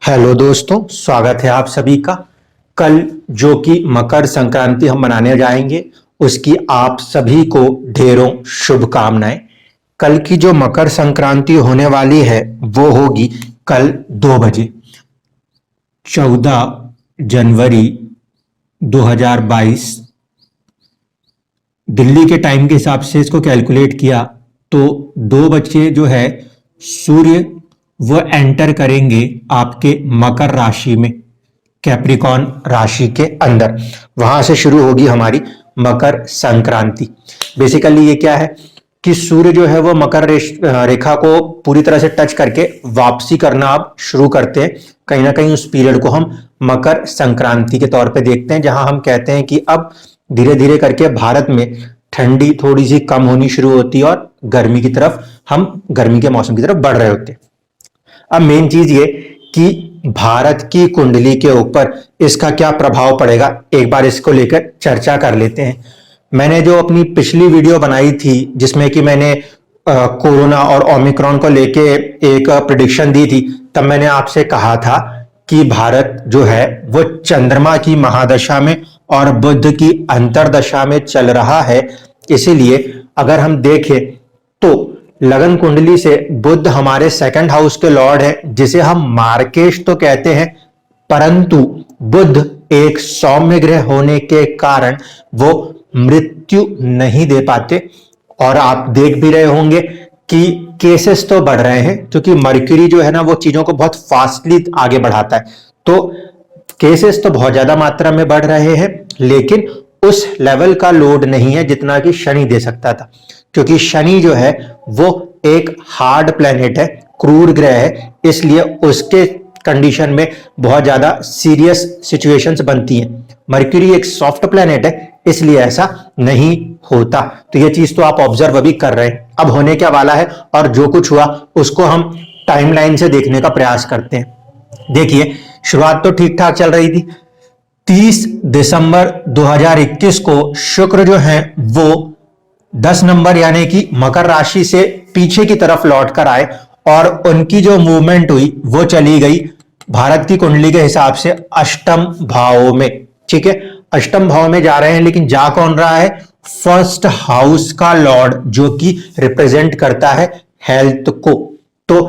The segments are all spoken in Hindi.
हेलो दोस्तों, स्वागत है आप सभी का। कल जो कि मकर संक्रांति हम मनाने जाएंगे, उसकी आप सभी को ढेरों शुभकामनाएं। कल की जो मकर संक्रांति होने वाली है वो होगी कल 2 बजे, 14 जनवरी 2022। दिल्ली के टाइम के हिसाब से इसको कैलकुलेट किया तो 2 बजे जो है सूर्य वो एंटर करेंगे आपके मकर राशि में, कैप्रिकॉर्न राशि के अंदर। वहां से शुरू होगी हमारी मकर संक्रांति। बेसिकली ये क्या है कि सूर्य जो है वो मकर रेखा को पूरी तरह से टच करके वापसी करना अब शुरू करते हैं। कहीं ना कहीं उस पीरियड को हम मकर संक्रांति के तौर पे देखते हैं, जहां हम कहते हैं कि अब धीरे धीरे करके भारत में ठंडी थोड़ी सी कम होनी शुरू होती है और गर्मी की तरफ हम गर्मी के मौसम की तरफ बढ़ रहे होते हैं। अब मेन चीज ये कि भारत की कुंडली के ऊपर इसका क्या प्रभाव पड़ेगा, एक बार इसको लेकर चर्चा कर लेते हैं। मैंने जो अपनी पिछली वीडियो बनाई थी जिसमें कि मैंने कोरोना और ओमिक्रॉन को लेके एक प्रिडिक्शन दी थी, तब मैंने आपसे कहा था कि भारत जो है वो चंद्रमा की महादशा में और बुध की अंतरदशा में चल रहा है। इसीलिए अगर हम देखें तो लगन कुंडली से बुध हमारे सेकंड हाउस के लॉर्ड है, जिसे हम मार्केश तो कहते हैं, परंतु बुध एक सौम्य ग्रह होने के कारण वो मृत्यु नहीं दे पाते। और आप देख भी रहे होंगे कि केसेस तो बढ़ रहे हैं, क्योंकि मर्क्यूरी जो है ना वो चीजों को बहुत फास्टली आगे बढ़ाता है। तो केसेस तो बहुत ज्यादा मात्रा में बढ़ रहे हैं, लेकिन उस लेवल का लोड नहीं है जितना कि शनि दे सकता था, क्योंकि शनि जो है वो एक हार्ड प्लेनेट है, क्रूर ग्रह है, इसलिए उसके कंडीशन में बहुत ज्यादा सीरियस सिचुएशंस बनती हैं। मर्क्यूरी एक सॉफ्ट प्लेनेट है, इसलिए ऐसा नहीं होता। तो ये चीज तो आप ऑब्जर्व अभी कर रहे हैं। अब होने क्या वाला है और जो कुछ हुआ उसको हम टाइमलाइन से देखने का प्रयास करते हैं। देखिए, शुरुआत तो ठीक ठाक चल रही थी। 30 दिसंबर 2021 को शुक्र जो है वो 10 नंबर यानी कि मकर राशि से पीछे की तरफ लौट कर आए और उनकी जो मूवमेंट हुई वो चली गई भारत की कुंडली के हिसाब से अष्टम भाव में। ठीक है, अष्टम भाव में जा रहे हैं, लेकिन जा कौन रहा है? फर्स्ट हाउस का लॉर्ड, जो कि रिप्रेजेंट करता है हेल्थ को। तो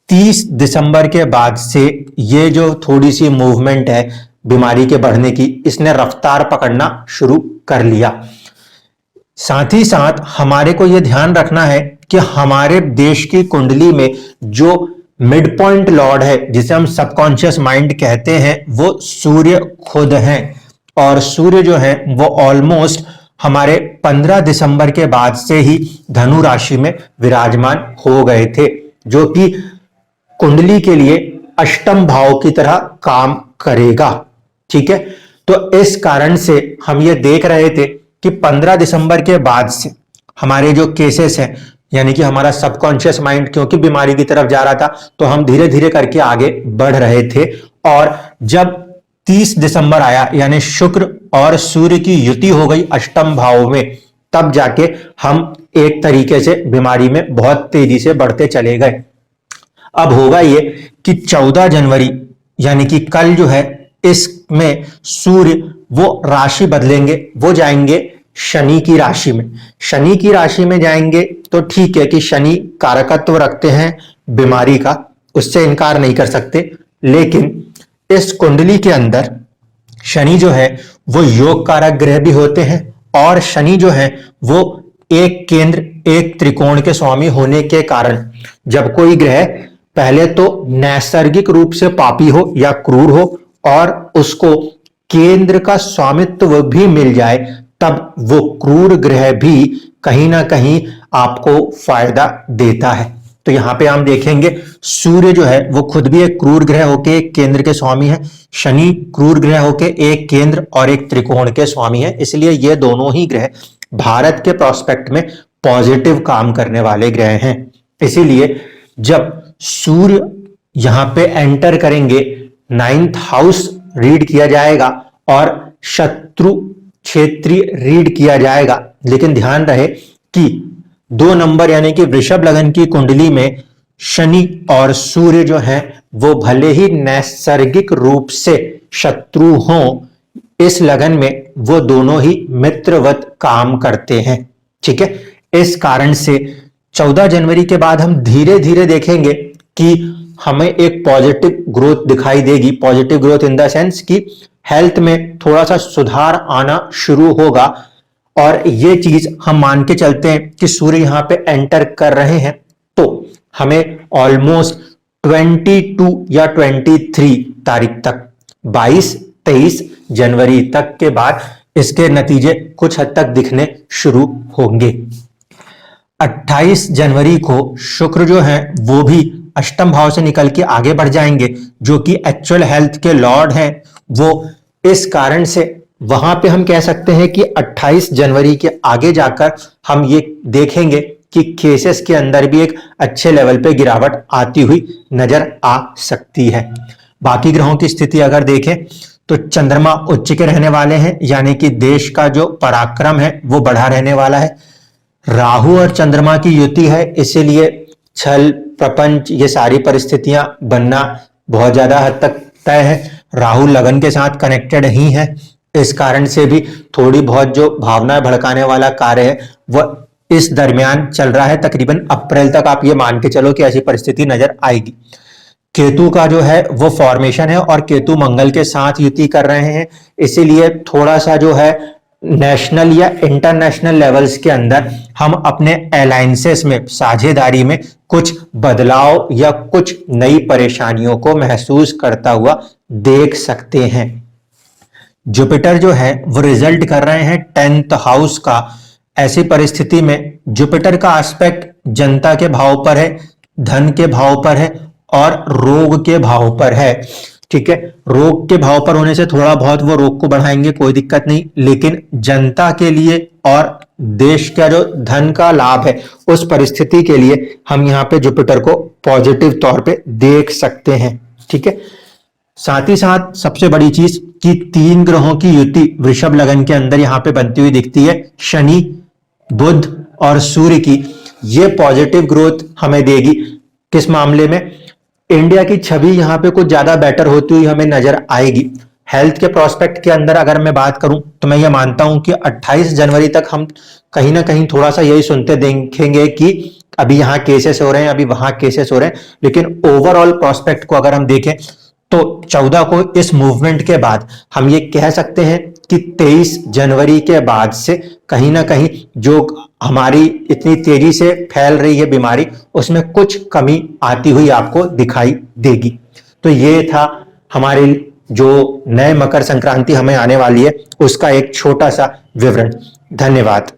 30 दिसंबर के बाद से ये जो थोड़ी सी मूवमेंट है बीमारी के बढ़ने की, इसने रफ्तार पकड़ना शुरू कर लिया। साथ ही साथ हमारे को यह ध्यान रखना है कि हमारे देश की कुंडली में जो मिड पॉइंट लॉर्ड है, जिसे हम सबकॉन्शियस माइंड कहते हैं, वो सूर्य खुद हैं। और सूर्य जो है वो ऑलमोस्ट हमारे 15 दिसंबर के बाद से ही धनु राशि में विराजमान हो गए थे, जो कि कुंडली के लिए अष्टम भाव की तरह काम करेगा। ठीक है, तो इस कारण से हम ये देख रहे थे कि 15 दिसंबर के बाद से हमारे जो केसेस हैं, यानी कि हमारा सबकॉन्शियस माइंड क्योंकि बीमारी की तरफ जा रहा था, तो हम धीरे धीरे करके आगे बढ़ रहे थे। और जब 30 दिसंबर आया यानी शुक्र और सूर्य की युति हो गई अष्टम भाव में, तब जाके हम एक तरीके से बीमारी में बहुत तेजी से बढ़ते चले गए। अब होगा ये कि 14 जनवरी यानी कि कल जो है, इसमें सूर्य वो राशि बदलेंगे, वो जाएंगे शनि की राशि में। शनि की राशि में जाएंगे तो ठीक है कि शनि कारकत्व रखते हैं बीमारी का, उससे इनकार नहीं कर सकते, लेकिन इस कुंडली के अंदर शनि जो है वो योग कारक ग्रह भी होते हैं। और शनि जो है वो एक केंद्र एक त्रिकोण के स्वामी होने के कारण जब कोई ग्रह पहले तो नैसर्गिक रूप से पापी हो या क्रूर हो और उसको केंद्र का स्वामित्व भी मिल जाए, तब वो क्रूर ग्रह भी कहीं ना कहीं आपको फायदा देता है। तो यहां पे हम देखेंगे सूर्य जो है वो खुद भी एक क्रूर ग्रह होके एक केंद्र के स्वामी है, शनि क्रूर ग्रह होके एक केंद्र और एक त्रिकोण के स्वामी है। इसलिए ये दोनों ही ग्रह भारत के प्रोस्पेक्ट में पॉजिटिव काम करने वाले ग्रह हैं। इसीलिए जब सूर्य यहां पे एंटर करेंगे, 9th हाउस रीड किया जाएगा और शत्रु क्षेत्रीय रीड किया जाएगा। लेकिन ध्यान रहे कि 2 नंबर यानी कि वृषभ लगन की कुंडली में शनि और सूर्य जो हैं वो भले ही नैसर्गिक रूप से शत्रु हों, इस लगन में वो दोनों ही मित्रवत काम करते हैं। ठीक है, इस कारण से 14 जनवरी के बाद हम धीरे धीरे देखेंगे कि हमें एक पॉजिटिव ग्रोथ दिखाई देगी। Positive growth in the sense कि हेल्थ में थोड़ा सा सुधार आना शुरू होगा। और ये चीज हम मान के चलते हैं कि सूर्य यहां पे एंटर कर रहे हैं, तो हमें ऑलमोस्ट 22 या 23 तारीख तक, 22-23 जनवरी तक के बाद इसके नतीजे कुछ हद तक दिखने शुरू होंगे। 28 जनवरी को शुक्र जो है वो भी अष्टम भाव से निकल के आगे बढ़ जाएंगे, जो कि एक्चुअल हेल्थ के लॉर्ड हैं वो। इस कारण से वहां पे हम कह सकते हैं कि 28 जनवरी के आगे जाकर हम ये देखेंगे कि केसेस के अंदर भी एक अच्छे लेवल पे गिरावट आती हुई नजर आ सकती है। बाकी ग्रहों की स्थिति अगर देखें तो चंद्रमा उच्च के रहने वाले हैं, यानी कि देश का जो पराक्रम है वो बढ़ा रहने वाला है। राहु और चंद्रमा की युति है, इसीलिए छल प्रपंच ये सारी परिस्थितियां बनना बहुत ज्यादा हद तक तय है। राहु लगन के साथ कनेक्टेड ही है, इस कारण से भी थोड़ी बहुत जो भावना भड़काने वाला कार्य है वह इस दरमियान चल रहा है। तकरीबन अप्रैल तक आप ये मान के चलो कि ऐसी परिस्थिति नजर आएगी। केतु का जो है वो फॉर्मेशन है और केतु मंगल के साथ युति कर रहे हैं, इसीलिए थोड़ा सा जो है नेशनल या इंटरनेशनल लेवल्स के अंदर हम अपने अलायंसेस में, साझेदारी में कुछ बदलाव या कुछ नई परेशानियों को महसूस करता हुआ देख सकते हैं। जुपिटर जो है वो रिजल्ट कर रहे हैं 10th हाउस का। ऐसी परिस्थिति में जुपिटर का एस्पेक्ट जनता के भाव पर है, धन के भाव पर है और रोग के भाव पर है। ठीक है, रोग के भाव पर होने से थोड़ा बहुत वो रोग को बढ़ाएंगे, कोई दिक्कत नहीं, लेकिन जनता के लिए और देश का जो धन का लाभ है उस परिस्थिति के लिए हम यहाँ पे जुपिटर को पॉजिटिव तौर पे देख सकते हैं। ठीक है, साथ ही साथ सबसे बड़ी चीज कि 3 ग्रहों की युति वृषभ लगन के अंदर यहाँ पे बनती हुई दिखती है, शनि, बुध और सूर्य की। ये पॉजिटिव ग्रोथ हमें देगी। किस मामले में? इंडिया की छवि यहाँ पे कुछ ज्यादा बेटर होती हुई हमें नजर आएगी। हेल्थ के प्रोस्पेक्ट के अंदर अगर मैं बात करूं तो मैं ये मानता हूं कि 28 जनवरी तक हम कहीं ना कहीं थोड़ा सा यही सुनते देखेंगे कि अभी यहाँ केसेस हो रहे हैं, अभी वहां केसेस हो रहे हैं, लेकिन ओवरऑल प्रोस्पेक्ट को अगर हम देखें तो 14 को इस मूवमेंट के बाद हम ये कह सकते हैं कि 23 जनवरी के बाद से कहीं ना कहीं जो हमारी इतनी तेजी से फैल रही है बीमारी, उसमें कुछ कमी आती हुई आपको दिखाई देगी। तो ये था हमारे जो नए मकर संक्रांति हमें आने वाली है उसका एक छोटा सा विवरण। धन्यवाद।